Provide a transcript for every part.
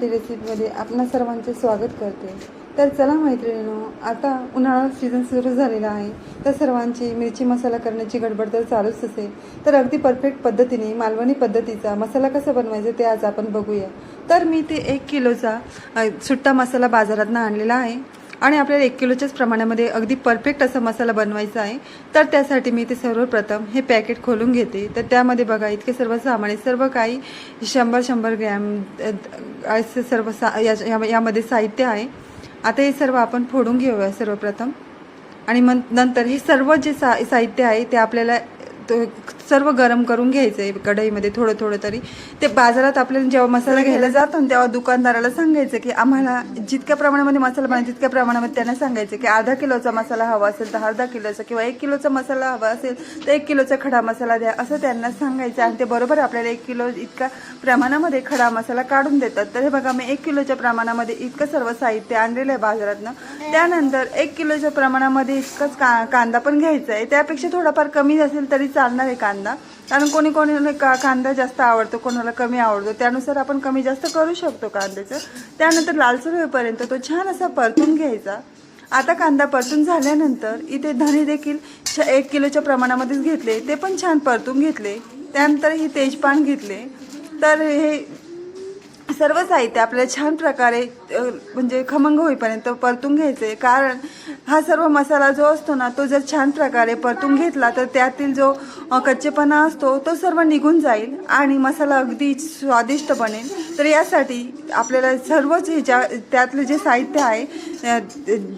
मराठी रेसिपीमध्ये आपणा सर्वांचे स्वागत करते। तर चला मैत्रिणींनो, आता उन्हाळा सीझन सुरू झालेला आहे, तर सर्वांची मिरची मसाला करण्याची गडबड तर चालूच असेल। तर अगदी परफेक्ट पद्धतीने मालवणी पद्धतीचा मसाला कसा बनवायचा ते आज आपण बघूया। तर मी ते 1 किलोचा सुट्टा मसाला बाजारातून आणलेला आहे आणि आपल्याला 1 किलोच्याच प्रमाणामध्ये अगदी परफेक्ट असा मसाला बनवायचा आहे। तर त्यासाठी मी ते सर्वप्रथम हे पॅकेट खोलून घेते। तर त्यामध्ये बघा इतके सर्व सामान आहे, सर्व काही 100 ग्रॅम असे सर्व यामध्ये साहित्य आहे। आता हे सर्व आपण फोडून घेऊया सर्वप्रथम आणि मग नंतर हे सर्व जे साहित्य आहे ते आपल्याला सर्व गरम करून घ्यायचं आहे कढईमध्ये थोडं थोडं तरी। ते बाजारात आपल्याला जेव्हा मसाला घ्यायला जातो ना तेव्हा दुकानदाराला सांगायचं की आम्हाला जितक्या प्रमाणामध्ये मसाला पाहिजे तितक्या प्रमाणामध्ये त्यांना सांगायचं की अर्धा किलोचा मसाला हवा असेल तर अर्धा किलोचा, किंवा 1 किलोचा मसाला हवा असेल तर 1 किलोचा खडा मसाला द्या असं त्यांना सांगायचं आणि ते बरोबर आपल्याला 1 किलो इतका प्रमाणामध्ये खडा मसाला काढून देतात। तर हे बघा मी 1 किलोच्या प्रमाणामध्ये इतकं सर्व साहित्य आणलेलं आहे बाजारातनं। त्यानंतर 1 किलोच्या प्रमाणामध्ये इतकंच कांदा पण घ्यायचा आहे, त्यापेक्षा थोडाफार कमी असेल तरी चालणार आहे कांदा, कारण कोणी कांदा जास्त आवडतो, कोणाला कमी आवडतो, त्यानुसार आपण कमी जास्त करू शकतो कांद्याचं। त्यानंतर लालसर होईपर्यंत तो छान असा परतून घ्यायचा। आता कांदा परतून झाल्यानंतर इथे धणे देखील 1 किलोच्या प्रमाणामध्येच घेतले, ते पण छान परतून घेतले। त्यानंतर हे तेजपान घेतले। तर हे सर्व साहित्य आपल्याला छान प्रकारे म्हणजे खमंग होईपर्यंत परतून घ्यायचे, कारण हा सर्व मसाला जो असतो ना तो जर छान प्रकारे परतून घेतला तर त्यातील जो कच्चेपणा असतो तो सर्व निघून जाईल आणि मसाला अगदी स्वादिष्ट बनेल। तर यासाठी आपल्याला सर्वच त्यातले जे साहित्य आहे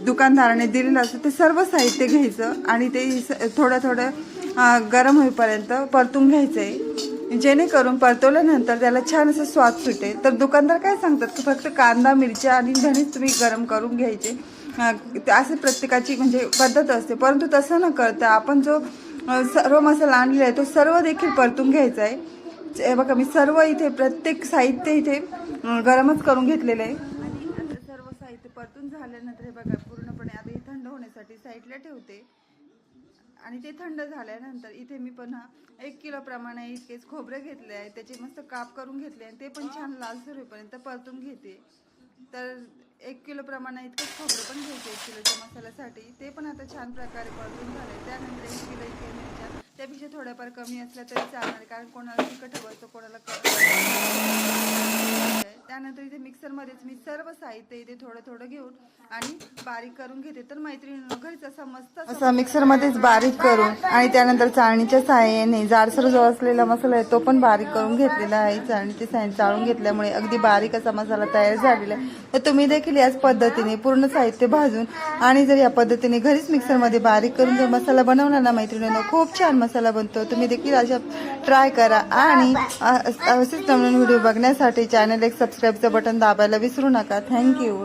दुकानदाराने दिलेलं असतं ते सर्व साहित्य घ्यायचं आणि ते थोडं थोडं गरम होईपर्यंत परतून घ्यायचं आहे, जेणेकरून परतवल्यानंतर त्याला छान असं स्वाद सुटेल। तर दुकानदार काय सांगतात की फक्त कांदा मिरच्या आणि धणेच तुम्ही गरम करून घ्यायचे, असे प्रत्येकाची म्हणजे पद्धत असते, परंतु तसं न करता आपण जो सर्व मसाला आणलेला आहे तो सर्व देखील परतून घ्यायचा आहे। बघा मी सर्व इथे प्रत्येक साहित्य इथे गरमच करून घेतलेलं आहे आणि आता सर्व साहित्य परतून झाल्यानंतर हे बघा पूर्णपणे आता हे थंड होण्यासाठी साईडला ठेवते आणि ते थंड झाल्यानंतर इथे मी पुन्हा 1 किलो प्रमाणे इतकेच खोबरे घेतले आहे, त्याचे मस्त काप करून घेतले आणि ते पण छान लालसर होईपर्यंत परतून घेते। तर 1 किलो प्रमाणे इतकेच खोबरे पण घ्यायचे 1 किलोच्या मसाल्यासाठी, ते पण आता छान प्रकारे परतून झाले। त्यानंतर 1 किलो इतके मिरच्या, त्यापेक्षा थोड्याफार कमी असल्या तरी चालणार, कारण कोणाला तिखट हवं असतं कोणाला त्यानंतर इथे मिक्सरमध्येच मी सर्व साहित्य इथे थोडं थोडं घेऊन आणि बारीक करून घेते। तर मैत्रिणींनो घरीच असा मस्त असा मिक्सरमध्येच बारीक करून आणि त्यानंतर चाळणीच्या सहाय्याने जाडसर जो असलेला मसाला आहे तो पण बारीक करून घेतलेला आहे। चाळणीच्या सहाय्याने चाळून घेतल्यामुळे अगदी बारीक असा मसाला तयार झालेला आहे। तर तुम्ही देखील याच पद्धतीने पूर्ण साहित्य भाजून आणि जर या पद्धतीने घरीच मिक्सरमध्ये बारीक करून जर मसाला बनवला ना मैत्रिणींनो खूप छान मसाला बनतो। तुम्ही देखील अशा ट्राय करा आणि असेच नवीन व्हिडिओ बघण्यासाठी चॅनल एक सबस्क्राईबचं बटन दाबायला विसरू नका। थँक्यू।